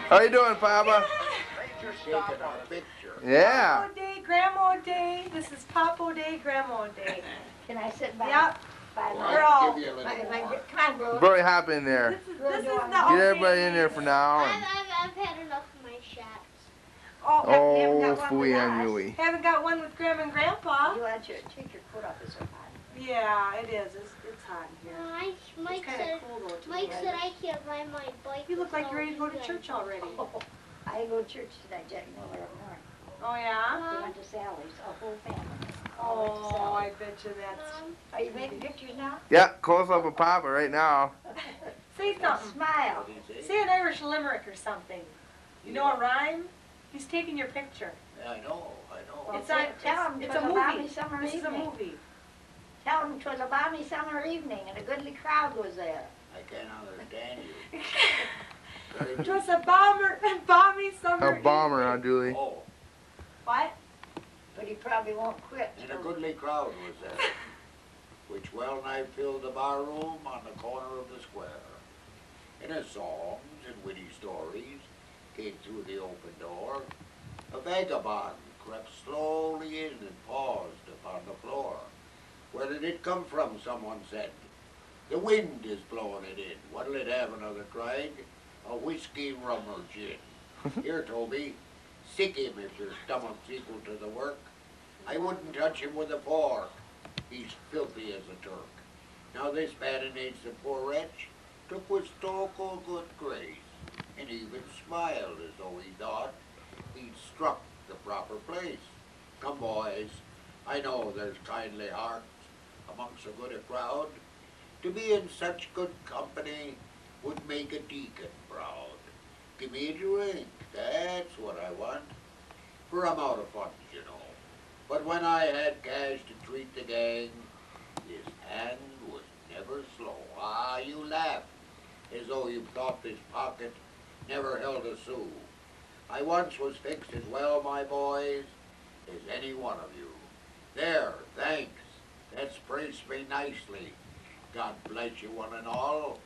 How you doing, Papa? Taking our picture. Yeah. Papa Day, Grandma Day. This is Papa Day, Grandma Day. Can I sit back? Yep. Well, We're I'll all. give you a little more. Come on, bro. Very happy in there. This is the Get everybody in there for now. And, I've had enough of my shots. oh, Fooey and Yui. Haven't got one with Grandma and Grandpa. You want to take your foot off, it's so hot. Yeah, it is. It's hot in here. Mike It's kind of cool though today. Mike said I can't ride my bike. You look like you're ready to go to church already. I go to church today, Jack Miller up north. Oh yeah? We went to Sally's, a whole family. Oh, I bet you that's. Are you making pictures now? Yeah, close up with Papa right now. Say something. Smile. Say an Irish limerick or something. You know a rhyme? He's taking your picture. Yeah, I know. Well, It's a tell him it's 'twas a a balmy movie. summer This is a evening. movie. Tell him 'twas a balmy summer evening and a goodly crowd was there. I can't understand you. It was a balmy summer. A bomber, huh, Julie? Oh, What? But he probably won't quit. and a goodly crowd was there, which well nigh filled the bar room on the corner of the square. And as songs and witty stories came through the open door, a vagabond crept slowly in and paused upon the floor. Where did it come from, someone said. The wind is blowing it in. What'll it have, another cried? A whiskey, rum, or gin. Here, Toby, sick him if your stomach's equal to the work. I wouldn't touch him with a fork. He's filthy as a Turk. Now this badinates the poor wretch, took with stoical good grace, and even smiled as though he thought he'd struck the proper place. Come, boys, I know there's kindly hearts amongst so good a crowd. To be in such good company would make a deacon proud. Give me a drink, that's what I want, for I'm out of funds, you know. But when I had cash to treat the gang, his hand was never slow. Ah, you laugh, as though you thought this pocket never held a sou. I once was fixed as well, my boys, as any one of you. There, thanks, that's praised me nicely. God bless you one and all.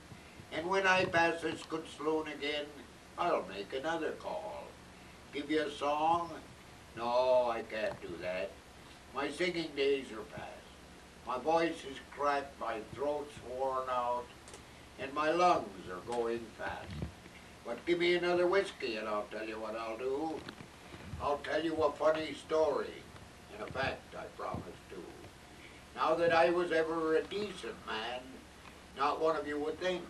And when I pass this good saloon again, I'll make another call. Give you a song? No, I can't do that. My singing days are past. My voice is cracked, my throat's worn out, and my lungs are going fast. But give me another whiskey and I'll tell you what I'll do. I'll tell you a funny story. In fact, I promise to. Now that I was ever a decent man, not one of you would think,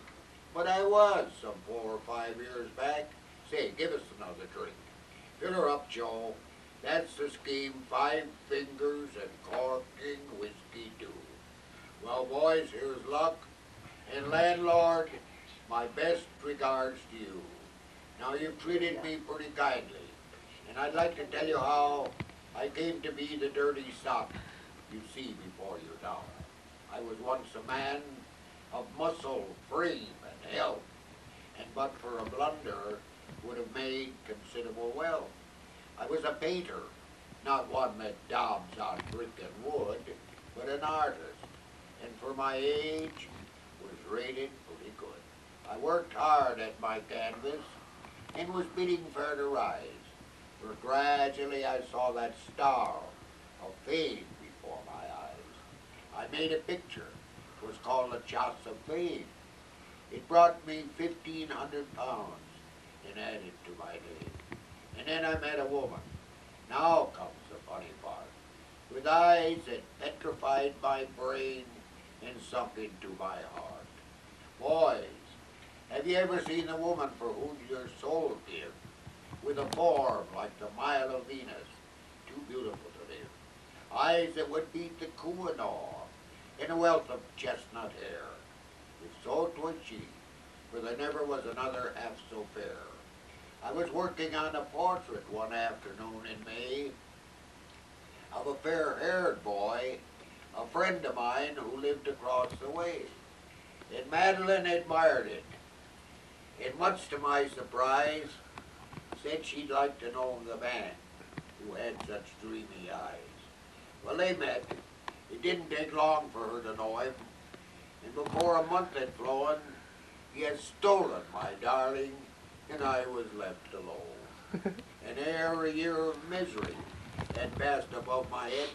but I was some 4 or 5 years back. Say, give us another drink. Fill her up, Joe. That's the scheme, 5 fingers and corking whiskey too. Well, boys, here's luck. And landlord, my best regards to you. Now, you've treated me pretty kindly, and I'd like to tell you how I came to be the dirty sock you see before you now. I was once a man of muscle, frame, and health, and but for a blunder would have made considerable wealth. I was a painter, not one that daubs on brick and wood, but an artist, and for my age was rated pretty good. I worked hard at my canvas and was bidding fair to rise, for gradually I saw that star of fame before my eyes. I made a picture. It was called The Chops of Fame. It brought me 1,500 pounds and added to my name. And then I met a woman. Now comes the funny part. With eyes that petrified my brain and sunk into my heart. Boys, have you ever seen a woman for whom your soul gives, with a form like the Mile of Venus, too beautiful to live, eyes that would beat the Kohinoor, and a wealth of chestnut hair? If so 'twas she, for there never was another half so fair. I was working on a portrait one afternoon in May of a fair-haired boy, a friend of mine who lived across the way. And Madeline admired it, and much to my surprise, said she'd like to know the man who had such dreamy eyes. Well, they met. It didn't take long for her to know him, and before a month had flown, he had stolen my darling and I was left alone. And ere a year of misery had passed above my head,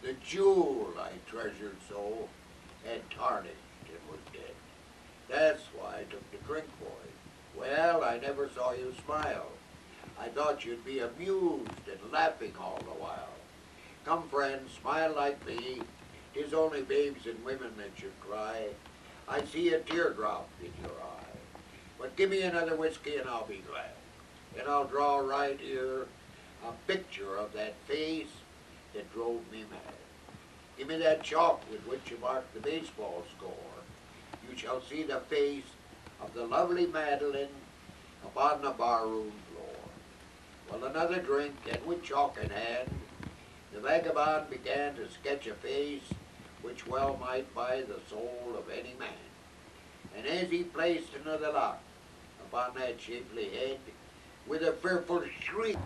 the jewel I treasured so had tarnished and was dead. That's why I took the drink, boy. Well, I never saw you smile. I thought you'd be amused and laughing all the while. Come, friend, smile like me. 'Tis only babes and women that should cry. I see a teardrop in your eye. But give me another whiskey and I'll be glad. And I'll draw right here a picture of that face that drove me mad. Give me that chalk with which you marked the baseball score. You shall see the face of the lovely Madeline upon the barroom floor. Well, another drink, and with chalk in hand, the vagabond began to sketch a face which well might buy the soul of any man. And as he placed another lock upon that shapely head, with a fearful shriek,